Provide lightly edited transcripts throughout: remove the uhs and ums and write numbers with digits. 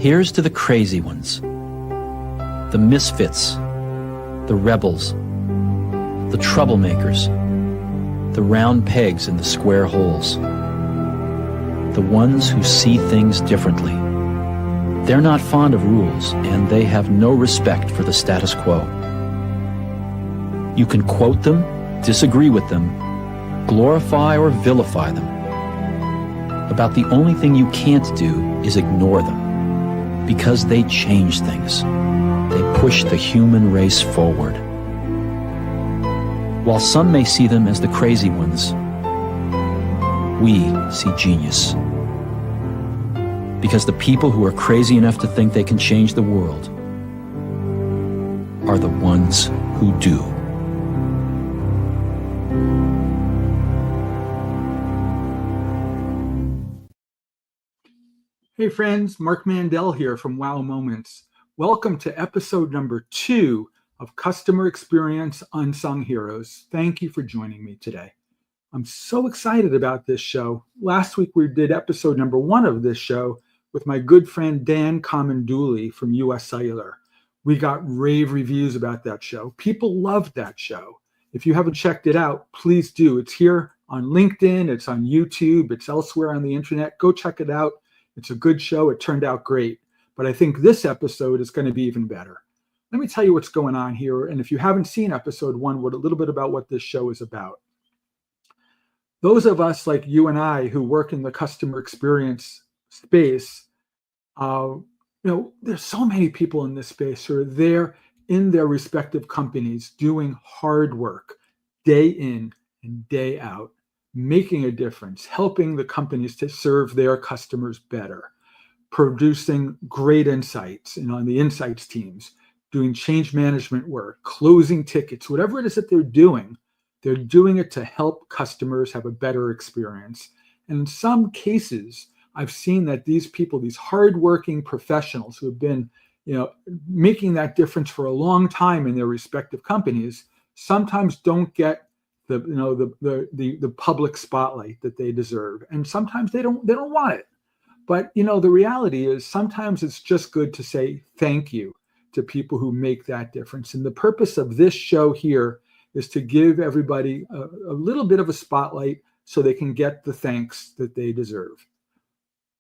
Here's to the crazy ones, the misfits, the rebels, the troublemakers, the round pegs in the square holes, the ones who see things differently. They're not fond of rules, and they have no respect for the status quo. You can quote them, disagree with them, glorify or vilify them. About the only thing you can't do is ignore them, because they change things. They push the human race forward. While some may see them as the crazy ones, we see genius. Because the people who are crazy enough to think they can change the world are the ones who do. Hey friends, Mark Mandel here from Wow Moments. Welcome to episode number 2 of Customer Experience Unsung Heroes. Thank you for joining me today. I'm so excited about this show. Last week we did episode number 1 of this show with my good friend Dan Comanduli from US Cellular. We got rave reviews about that show. People loved that show. If you haven't checked it out, please do. It's here on LinkedIn, it's on YouTube, it's elsewhere on the internet. Go check it out. It's a good show. It turned out great. But I think this episode is going to be even better. Let me tell you what's going on here. And if you haven't seen episode 1, a little bit about what this show is about. Those of us like you and I who work in the customer experience space, there's so many people in this space who are there in their respective companies doing hard work day in and day out, making a difference, helping the companies to serve their customers better, producing great insights, on the insights teams, doing change management work, closing tickets, whatever it is that they're doing it to help customers have a better experience. And in some cases, I've seen that these people, these hardworking professionals who have been, making that difference for a long time in their respective companies, sometimes don't get the public spotlight that they deserve, and sometimes they don't want it. But the reality is sometimes it's just good to say thank you to people who make that difference. And the purpose of this show here is to give everybody a little bit of a spotlight so they can get the thanks that they deserve.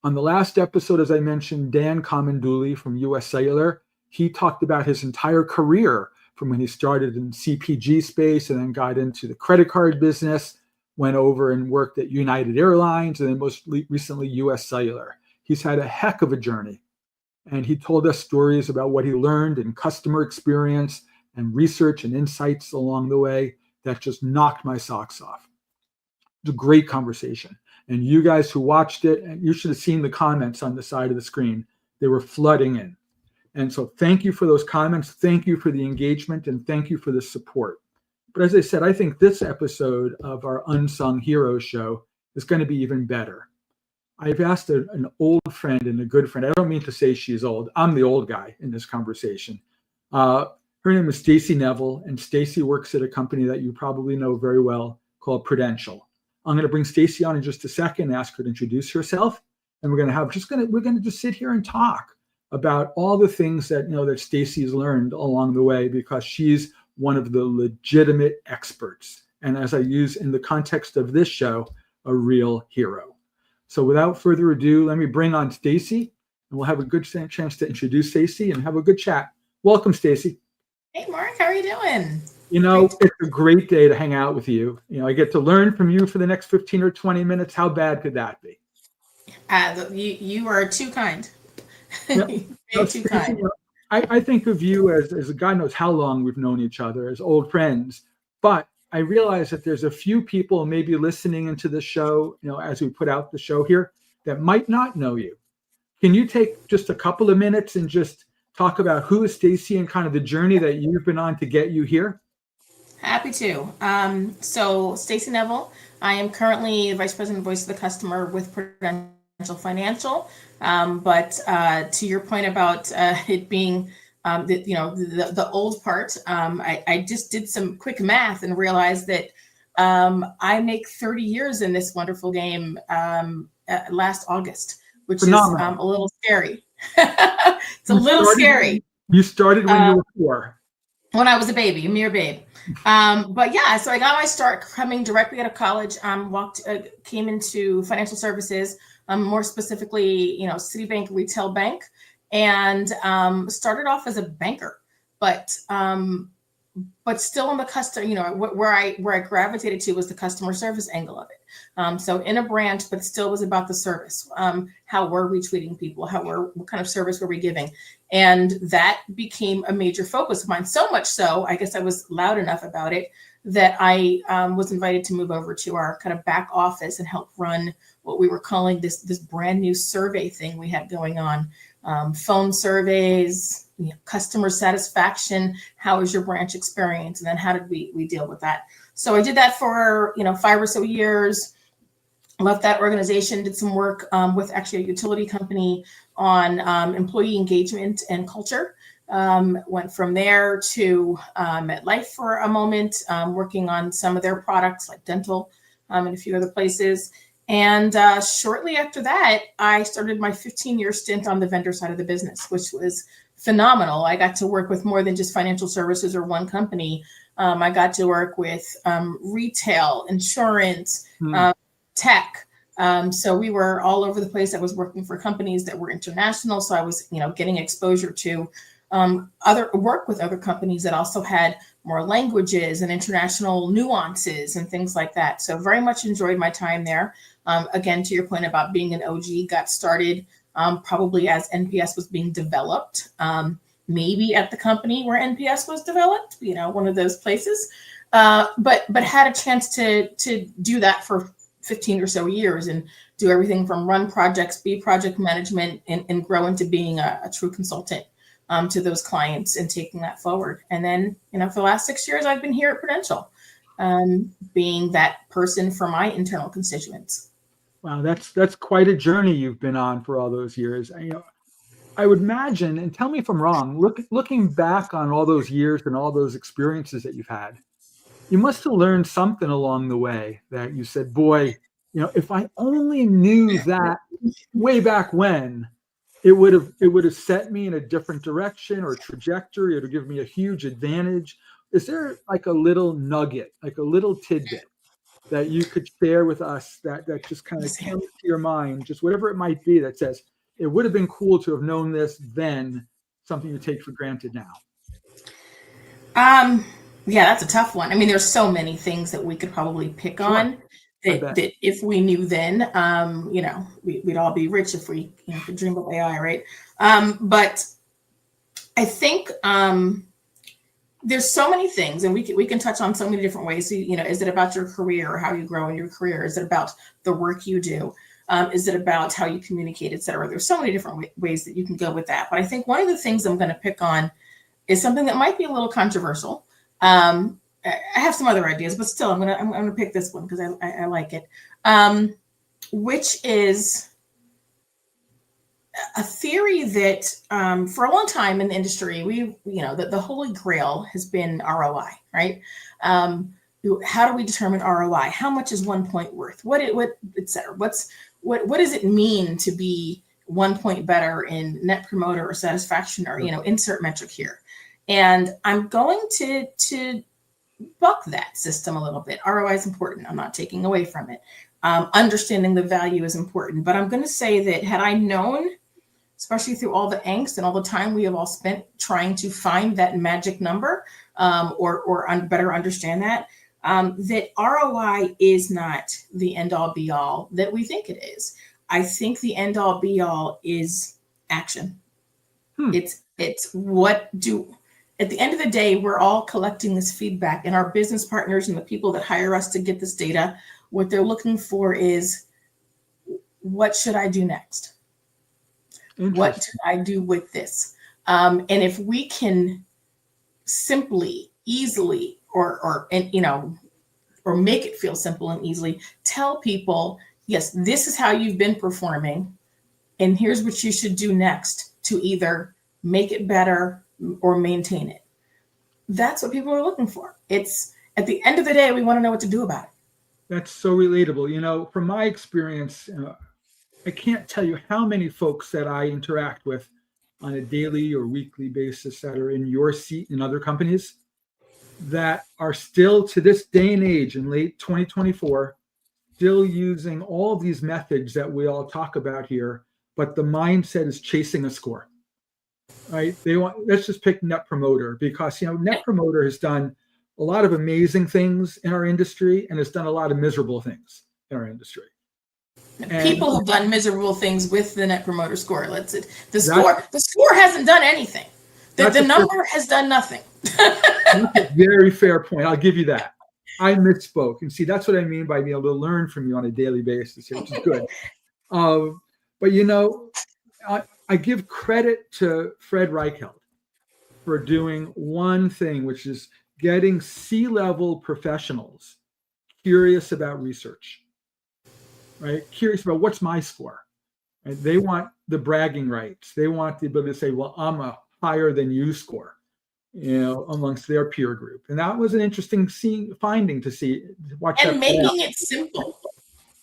On the last episode, as I mentioned, Dan Comanduli from US Cellular, he talked about his entire career from when he started in CPG space and then got into the credit card business, went over and worked at United Airlines, and then most recently US Cellular. He's had a heck of a journey. And he told us stories about what he learned in customer experience and research and insights along the way that just knocked my socks off. It was a great conversation. And you guys who watched it, and you should have seen the comments on the side of the screen. They were flooding in. And so thank you for those comments. Thank you for the engagement, and thank you for the support. But as I said, I think this episode of our Unsung Heroes show is going to be even better. I've asked an old friend and a good friend. I don't mean to say she's old. I'm the old guy in this conversation. Her name is Stacey Nevel, and Stacey works at a company that you probably know very well called Prudential. I'm going to bring Stacey on in just a second, ask her to introduce herself, and we're going to just sit here and talk about all the things that that Stacey's learned along the way, because she's one of the legitimate experts, and as I use in the context of this show, a real hero. So without further ado, let me bring on Stacey, and we'll have a good chance to introduce Stacey and have a good chat. Welcome, Stacey. Hey, Mark, how are you doing? It's a great day to hang out with you. I get to learn from you for the next 15 or 20 minutes. How bad could that be? You are too kind. Yep. Too kind. I think of you as God knows how long we've known each other, as old friends. But I realize that there's a few people maybe listening into the show, as we put out the show here, that might not know you. Can you take just a couple of minutes and just talk about who is Stacey and kind of the journey that you've been on to get you here? Happy to. So Stacey Nevel, I am currently the Vice President, Voice of the Customer with Prudential Financial. But to your point about it being the old part, I just did some quick math and realized that I make 30 years in this wonderful game last August, which is a little scary. It's a little scary. You started when you were 4. When I was a baby, a mere babe. But yeah, so I got my start coming directly out of college. Came into financial services, more specifically, Citibank retail bank, and started off as a banker. But still on the customer, where I gravitated to was the customer service angle of it. So in a branch, but still was about the service. How were we treating people? What kind of service were we giving? And that became a major focus of mine. So much so, I guess I was loud enough about it that I was invited to move over to our kind of back office and help run what we were calling this brand new survey thing we had going on. Phone surveys, customer satisfaction, how was your branch experience? And then how did we deal with that? So I did that for 5 or so years, left that organization, did some work with actually a utility company on employee engagement and culture. Went from there to MetLife for a moment, working on some of their products like dental and a few other places. And shortly after that, I started my 15-year stint on the vendor side of the business, which was phenomenal. I got to work with more than just financial services or one company. I got to work with retail, insurance, tech. So we were all over the place. I was working for companies that were international. So I was, getting exposure to work with other companies that also had more languages and international nuances and things like that. So very much enjoyed my time there. Again, to your point about being an OG, got started probably as NPS was being developed, maybe at the company where NPS was developed, one of those places, but had a chance to do that for 15 or so years and do everything from run projects, be project management, and grow into being a true consultant to those clients and taking that forward. And then, for the last 6 years, I've been here at Prudential, being that person for my internal constituents. Wow, that's quite a journey you've been on for all those years. I would imagine, and tell me if I'm wrong, looking back on all those years and all those experiences that you've had, you must have learned something along the way that you said, boy, if I only knew that way back when, it would have set me in a different direction or trajectory, or to give me a huge advantage. Is there like a little nugget, like a little tidbit that you could share with us that just kind of came to your mind, just whatever it might be, that says it would have been cool to have known this then, something you take for granted now? Yeah, that's a tough one. I mean, there's so many things that we could probably pick on that if we knew then, we'd all be rich if we could dream of AI, right? But I think there's so many things, and we can touch on so many different ways. So, is it about your career or how you grow in your career? Is it about the work you do? Is it about how you communicate, et cetera? There's so many different ways that you can go with that. But I think one of the things I'm going to pick on is something that might be a little controversial. I have some other ideas, but still, I'm gonna pick this one because I like it. Which is a theory that for a long time in the industry, the holy grail has been ROI, right? How do we determine ROI? How much is 1 point worth? What et cetera? What does it mean to be 1 point better in net promoter or satisfaction or insert metric here? And I'm going to buck that system a little bit. ROI is important. I'm not taking away from it. Understanding the value is important. But I'm going to say that had I known, especially through all the angst and all the time we have all spent trying to find that magic number or better understand that ROI is not the end all be all that we think it is. I think the end all be all is action. It's at the end of the day, we're all collecting this feedback, and our business partners and the people that hire us to get this data, what they're looking for is, what should I do next? What do I do with this? And if we can simply, easily, or make it feel simple and easily, tell people, yes, this is how you've been performing, and here's what you should do next to either make it better or maintain it. That's what people are looking for. It's at the end of the day, we want to know what to do about it. That's so relatable. From my experience, I can't tell you how many folks that I interact with on a daily or weekly basis that are in your seat in other companies that are still, to this day and age, in late 2024, still using all these methods that we all talk about here, but the mindset is chasing a score, right? Let's just pick Net Promoter, because Net Promoter has done a lot of amazing things in our industry and has done a lot of miserable things in our industry. People have done miserable things with the Net Promoter Score. The score hasn't done anything. The number has done nothing. That's a very fair point. I'll give you that. I misspoke. And see, that's what I mean by being able to learn from you on a daily basis, which is good. But I give credit to Fred Reichheld for doing one thing, which is getting C-level professionals curious about research, right? Curious about what's my score. Right? They want the bragging rights. They want the ability to say, well, I'm a higher than you score, amongst their peer group. And that was an interesting finding to see. Watch and that making it simple.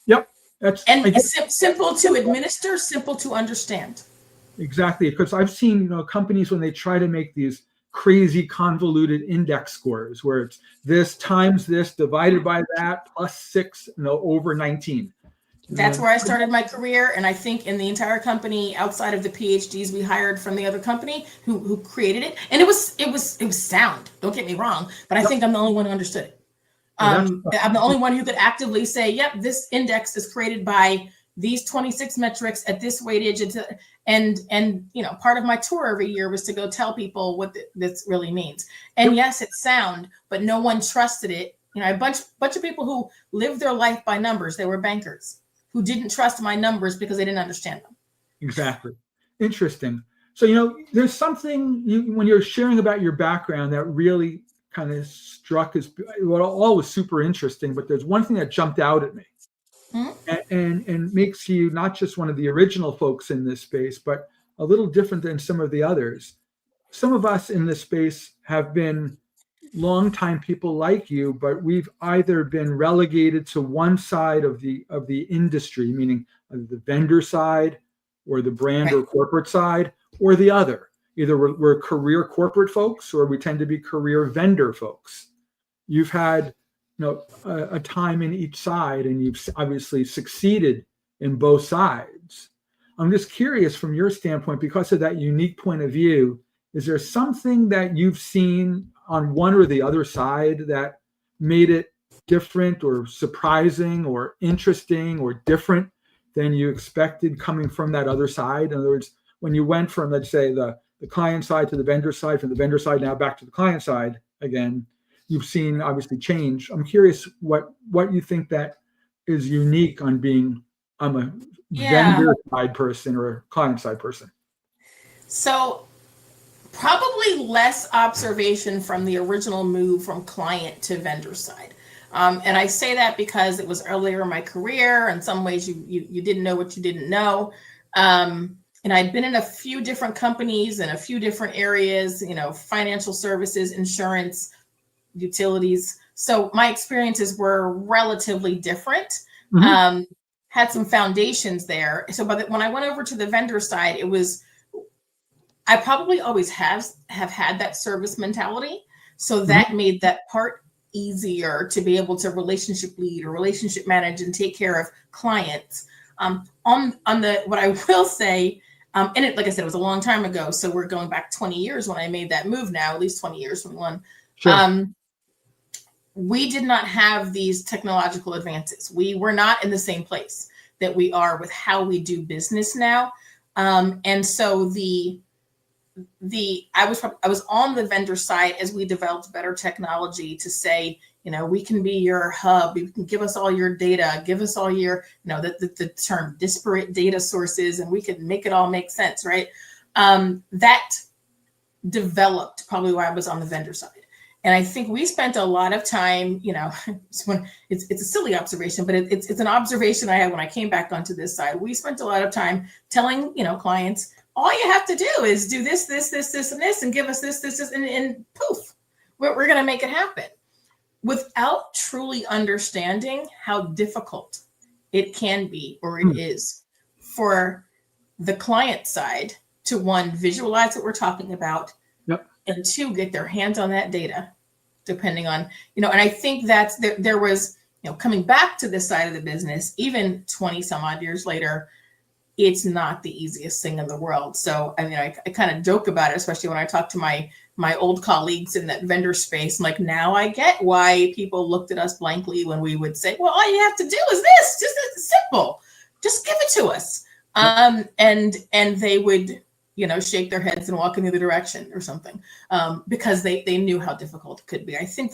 Yep. Simple to administer, simple to understand. Exactly. Because I've seen, companies when they try to make these crazy convoluted index scores where it's this times this divided by that plus 6 over 19. That's where I started my career, and I think in the entire company, outside of the PhDs we hired from the other company who created it, and it was sound. Don't get me wrong, but I think I'm the only one who understood it. I'm the only one who could actively say, "Yep, this index is created by these 26 metrics at this weightage." And part of my tour every year was to go tell people what this really means. And yes, it's sound, but no one trusted it. A bunch of people who lived their life by numbers. They were bankers who didn't trust my numbers because they didn't understand them. Exactly. Interesting. So, there's something when you're sharing about your background that really kind of struck as all was super interesting, but there's one thing that jumped out at me and makes you not just one of the original folks in this space, but a little different than some of the others. Some of us in this space have been longtime people like you, but we've either been relegated to one side of the industry, meaning the vendor side or the brand or corporate side, or the other. Either we're career corporate folks or we tend to be career vendor folks. You've had a time in each side, and you've obviously succeeded in both sides. I'm just curious from your standpoint, because of that unique point of view, is there something that you've seen on one or the other side that made it different or surprising or interesting or different than you expected coming from that other side? In other words, when you went from, let's say, the client side to the vendor side, from the vendor side now back to the client side again, you've seen obviously change. I'm curious what you think that is unique on being, I'm a vendor side person or a client side person. So probably less observation from the original move from client to vendor side. And I say that because it was earlier in my career. In some ways, you didn't know what you didn't know. And I'd been in a few different companies in a few different areas, financial services, insurance, utilities. So my experiences were relatively different. Had some foundations there. So when I went over to the vendor side, I probably always have had that service mentality. So that made that part easier to be able to relationship lead or relationship manage and take care of clients. What I will say, and it, like I said, it was a long time ago. So we're going back 20 years when I made that move now, at least 20 years, 21. Sure. We did not have these technological advances. We were not in the same place that we are with how we do business now. And so I was on the vendor side as we developed better technology to say, we can be your hub. You can give us all your data, give us all your, the term disparate data sources, and we could make it all make sense, right? That developed probably while I was on the vendor side. And I think we spent a lot of time, it's a silly observation, but it's an observation I had when I came back onto this side. We spent a lot of time telling, clients, all you have to do is do this, and this, and give us this, and poof, we're going to make it happen, without truly understanding how difficult it can be, or it is, for the client side to, one, visualize what we're talking about, Yep. and two, get their hands on that data, depending on, and I think that's, there was, coming back to this side of the business, even 20 some odd years later, it's not the easiest thing in the world. So, I mean, I kind of joke about it, especially when I talk to my old colleagues in that vendor space. I'm like, now I get why people looked at us blankly when we would say, well, all you have to do is this, just it's simple, just give it to us. And they would, shake their heads and walk in the other direction or something, because they knew how difficult it could be. I think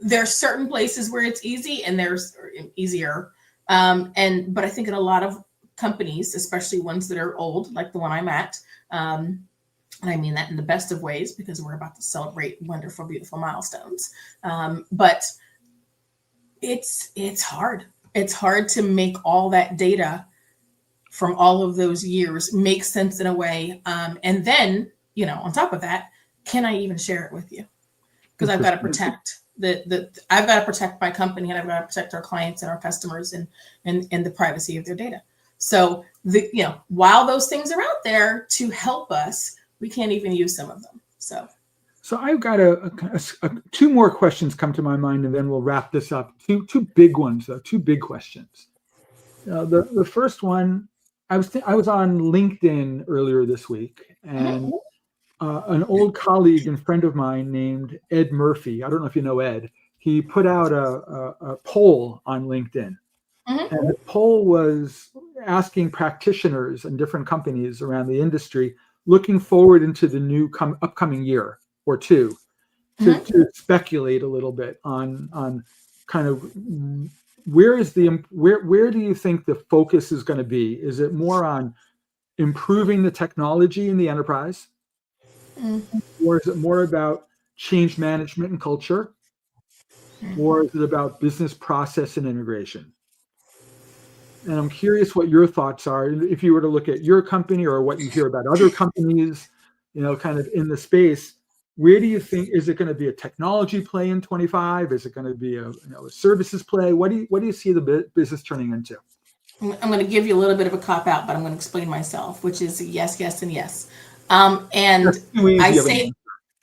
there's certain places where it's easy and there's easier. But I think in a lot of companies, especially ones that are old, like the one I'm at, and I mean that in the best of ways, because we're about to celebrate wonderful, beautiful milestones. But it's hard. It's hard to make all that data from all of those years make sense in a way. And then, on top of that, can I even share it with you? Because I've got to protect I've got to protect my company, and I've got to protect our clients and our customers and the privacy of their data. So while those things are out there to help us, we can't even use some of them. So I've got two more questions come to my mind, and then we'll wrap this up. Two big ones, though. Two big questions. The first one, I was on LinkedIn earlier this week, and an old colleague and friend of mine named Ed Murphy, I don't know if you know Ed, he put out a poll on LinkedIn. And the poll was asking practitioners in different companies around the industry, looking forward into the new upcoming year or two, to speculate a little bit on kind of where do you think the focus is going to be? Is it more on improving the technology in the enterprise? Or is it more about change management and culture? Or is it about business process and integration? And I'm curious what your thoughts are. If you were to look at your company or what you hear about other companies, kind of in the space, where do you think, is it going to be a technology play in 25? Is it going to be a services play? What do you see the business turning into? I'm going to give you a little bit of a cop out, but I'm going to explain myself, which is yes, yes, and yes. And I say,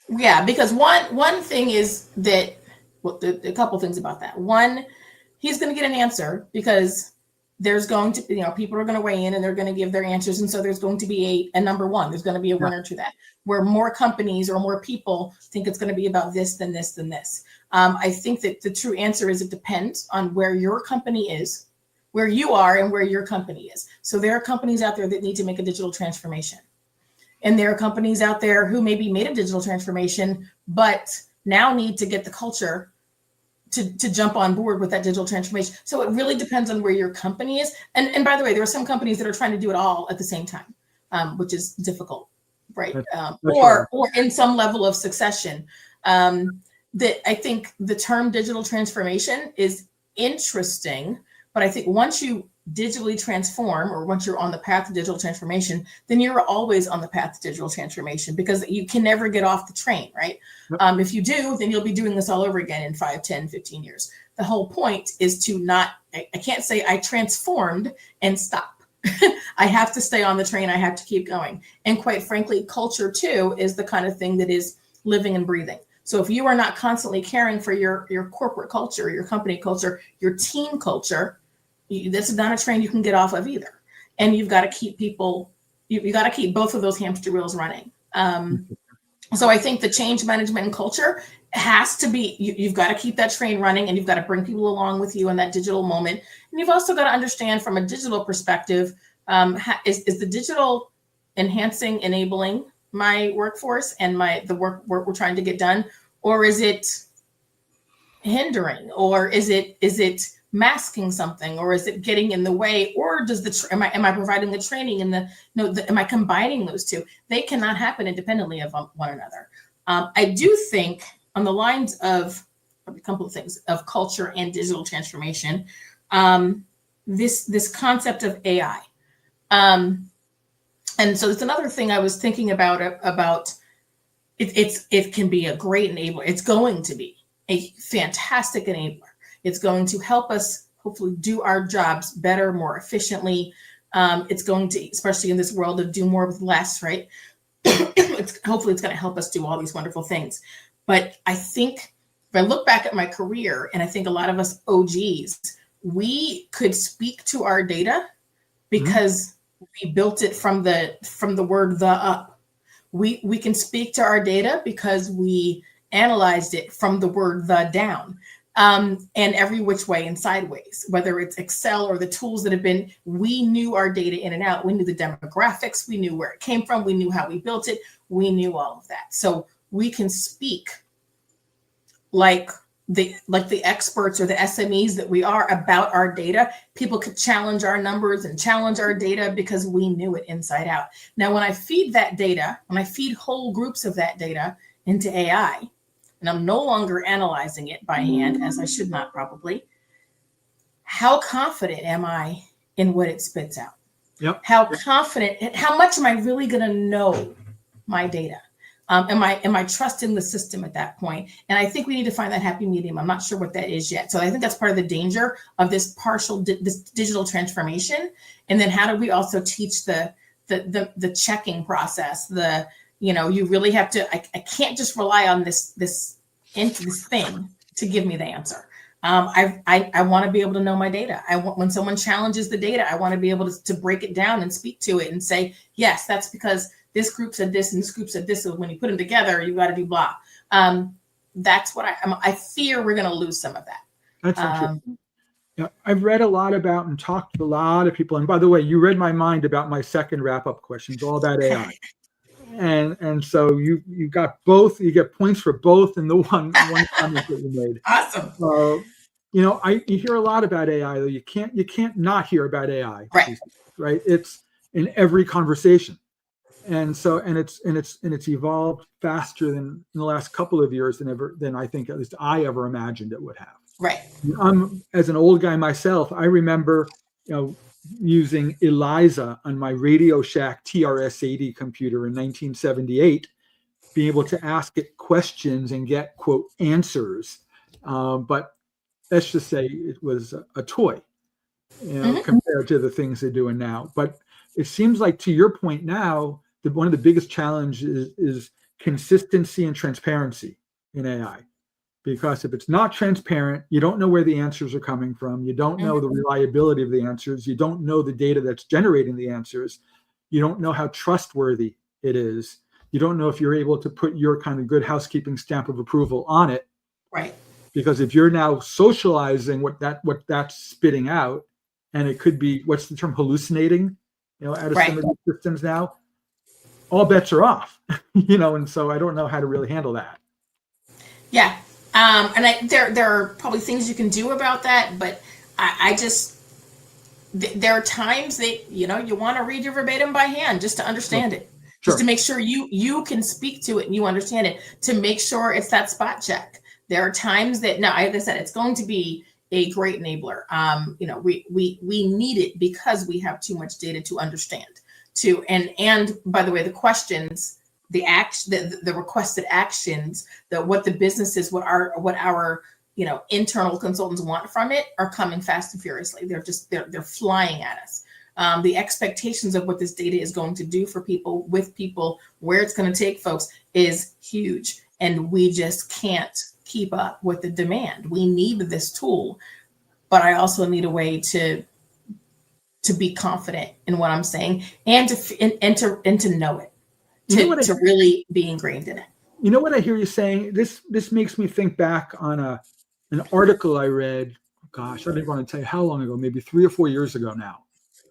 because one thing is that, a couple things about that. One, he's going to get an answer because there's going to, people are going to weigh in and they're going to give their answers. And so there's going to be a number one, there's going to be a winner to that, where more companies or more people think it's going to be about this, than this, than this. I think that the true answer is it depends on where your company is, where you are, and where your company is. So there are companies out there that need to make a digital transformation. And there are companies out there who maybe made a digital transformation, but now need to get the culture to jump on board with that digital transformation. So it really depends on where your company is. And by the way, there are some companies that are trying to do it all at the same time, which is difficult, right? Or in some level of succession. That I think the term digital transformation is interesting, but I think once you digitally transform, or once you're on the path to digital transformation, then you're always on the path to digital transformation, because you can never get off the train, right? Yep. If you do, then you'll be doing this all over again in 5, 10, 15 years. The whole point is to not, I can't say I transformed and stop. I have to stay on the train. I have to keep going. And quite frankly, culture too is the kind of thing that is living and breathing. So if you are not constantly caring for your corporate culture, your company culture, your team culture, that's not a train you can get off of either. And you've got to keep people, you got to keep both of those hamster wheels running. So I think the change management and culture has to be, you've got to keep that train running, and you've got to bring people along with you in that digital moment. And you've also got to understand from a digital perspective, is the digital enhancing, enabling my workforce and the work we're trying to get done, or is it hindering, or is it masking something, or is it getting in the way, or does am I providing the training and am I combining those two? They cannot happen independently of one another. I do think on the lines of a couple of things of culture and digital transformation, this concept of AI. And so it's another thing I was thinking about it can be a great enabler. It's going to be a fantastic enabler. It's going to help us hopefully do our jobs better, more efficiently. It's going to, especially in this world of do more with less, right? Hopefully it's going to help us do all these wonderful things. But I think if I look back at my career, and I think a lot of us OGs, we could speak to our data because we built it from the word the up. We can speak to our data because we analyzed it from the word the down. And every which way and sideways, whether it's Excel or the tools that have been, we knew our data in and out. We knew the demographics. We knew where it came from. We knew how we built it. We knew all of that. So we can speak like the experts or the SMEs that we are about our data. People could challenge our numbers and challenge our data because we knew it inside out. Now, when I feed that data, when I feed whole groups of that data into AI, and I'm no longer analyzing it by hand, as I should not probably, how confident am I in what it spits out? Yep. How confident, how much am I really going to know my data? Am I trusting the system at that point? And I think we need to find that happy medium. I'm not sure what that is yet. So I think that's part of the danger of this this digital transformation. And then how do we also teach the checking process? You really have to, I can't just rely on this thing to give me the answer. I want to be able to know my data. When someone challenges the data, I want to be able to break it down and speak to it and say, yes, that's because this group said this and this group said this. So when you put them together, you got to do blah. That's what I fear we're going to lose some of that. That's interesting. Yeah, I've read a lot about and talked to a lot of people. And by the way, you read my mind about my second wrap-up questions, all about AI. And so you got both. You get points for both in the one comment that you made. Awesome. You hear a lot about AI, though. You can't not hear about AI. Right. It's in every conversation, and it's evolved faster than in the last couple of years than I think at least I ever imagined it would have. Right. As an old guy myself, I remember using ELIZA on my Radio Shack TRS-80 computer in 1978, being able to ask it questions and get, quote, answers. But let's just say it was a toy, compared to the things they're doing now. But it seems like, to your point now, that one of the biggest challenges is consistency and transparency in AI. Because if it's not transparent, you don't know where the answers are coming from. You don't know the reliability of the answers. You don't know the data that's generating the answers. You don't know how trustworthy it is. You don't know if you're able to put your kind of good housekeeping stamp of approval on it. Right. Because if you're now socializing what that's spitting out, and it could be, what's the term, hallucinating, out of some of these systems now, all bets are off. And so I don't know how to really handle that. Yeah. And there are probably things you can do about that, but there are times that, you want to read your verbatim by hand just to understand it, just to make sure you can speak to it and you understand it, to make sure it's that spot check. There are times that, now, like I said, it's going to be a great enabler. We need it because we have too much data to understand and by the way, the questions, the requested actions, what the businesses, what our internal consultants want from it are coming fast and furiously. They're flying at us. The expectations of what this data is going to do for people, with people, where it's going to take folks is huge, and we just can't keep up with the demand. We need this tool, but I also need a way to be confident in what I'm saying and to know it. To really be ingrained in it. You know what I hear you saying? This makes me think back on an article I read. Gosh, I don't want to tell you how long ago, maybe 3 or 4 years ago now.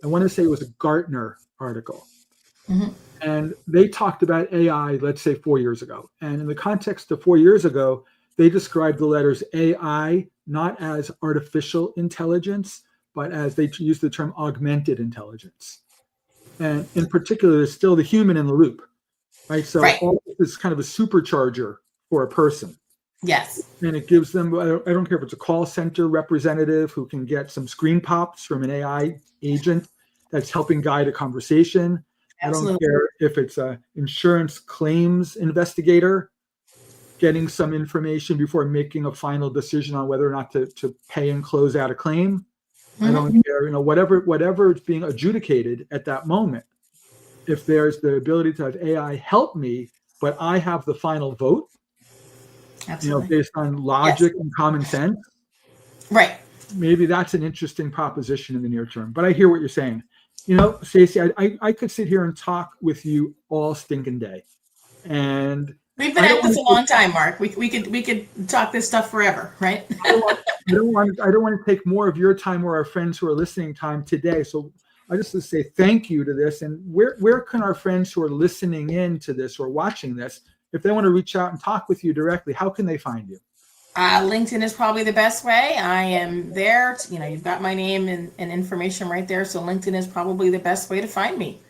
I want to say it was a Gartner article. And they talked about AI, let's say 4 years ago. And in the context of 4 years ago, they described the letters AI not as artificial intelligence, but as they used the term augmented intelligence. And in particular, there's still the human in the loop. Right. So all this is kind of a supercharger for a person. Yes. And it gives them, I don't care if it's a call center representative who can get some screen pops from an AI agent that's helping guide a conversation. Absolutely. I don't care if it's an insurance claims investigator getting some information before making a final decision on whether or not to pay and close out a claim. I don't care, whatever is being adjudicated at that moment. If there's the ability to have AI help me, but I have the final vote, Absolutely. based on logic and common sense, Right. maybe that's an interesting proposition in the near term. But I hear what you're saying. Stacey, I could sit here and talk with you all stinking day. And we've been at this a long time, Mark. We could talk this stuff forever, right? I don't want to take more of your time or our friends who are listening time today. So I just want to say thank you to this. And where can our friends who are listening in to this or watching this, if they want to reach out and talk with you directly, how can they find you? LinkedIn is probably the best way. I am there. You've got my name and information right there. So LinkedIn is probably the best way to find me.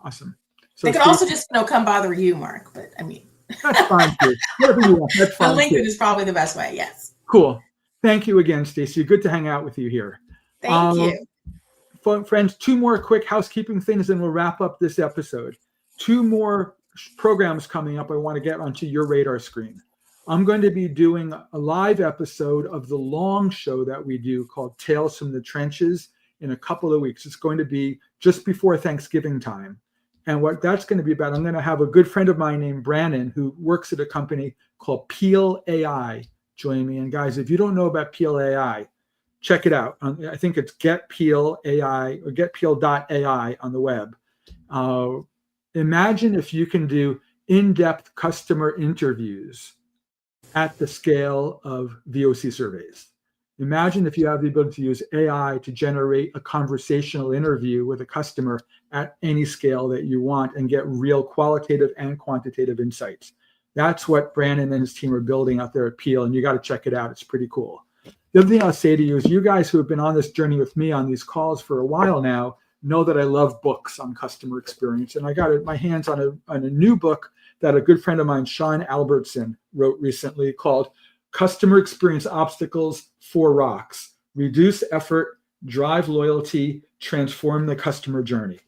Awesome. So they could also just come bother you, Mark. But I mean, that's fine too. That's fine. LinkedIn is probably the best way. Yes. Cool. Thank you again, Stacey. Good to hang out with you here. Thank you. Friends, 2 more quick housekeeping things and we'll wrap up this episode. 2 more programs coming up I want to get onto your radar screen. I'm going to be doing a live episode of the long show that we do called Tales from the Trenches in a couple of weeks. It's going to be just before Thanksgiving time. And what that's going to be about, I'm going to have a good friend of mine named Brandon who works at a company called Peel AI join me. And guys, if you don't know about Peel AI, check it out. I think it's Get Peel AI or getpeel.ai on the web. Imagine if you can do in-depth customer interviews at the scale of VOC surveys. Imagine if you have the ability to use AI to generate a conversational interview with a customer at any scale that you want and get real qualitative and quantitative insights. That's what Brandon and his team are building out there at Peel, and you got to check it out. It's pretty cool. The other thing I'll say to you is you guys who have been on this journey with me on these calls for a while now know that I love books on customer experience. And I got my hands on a new book that a good friend of mine, Sean Albertson, wrote recently called Customer Experience Obstacles, 4 Rocks: Reduce Effort, Drive Loyalty, Transform the Customer Journey.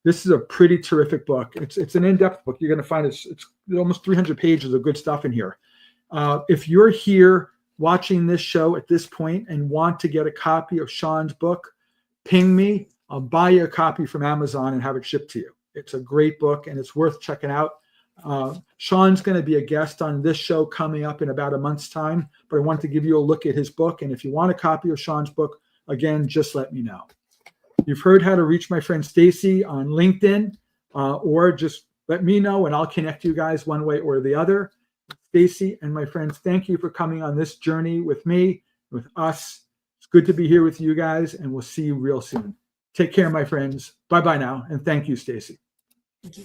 This is a pretty terrific book. It's an in-depth book. You're going to find it's almost 300 pages of good stuff in here. If you're here watching this show at this point and want to get a copy of Sean's book, ping me. I'll buy you a copy from Amazon and have it shipped to you. It's a great book and it's worth checking out. Sean's going to be a guest on this show coming up in about a month's time, but I wanted to give you a look at his book. And if you want a copy of Sean's book, again, just let me know. You've heard how to reach my friend Stacey on LinkedIn, or just let me know and I'll connect you guys one way or the other. Stacey and my friends, thank you for coming on this journey with me, with us. It's good to be here with you guys, and we'll see you real soon. Take care, my friends. Bye-bye now, and thank you, Stacey. Thank you.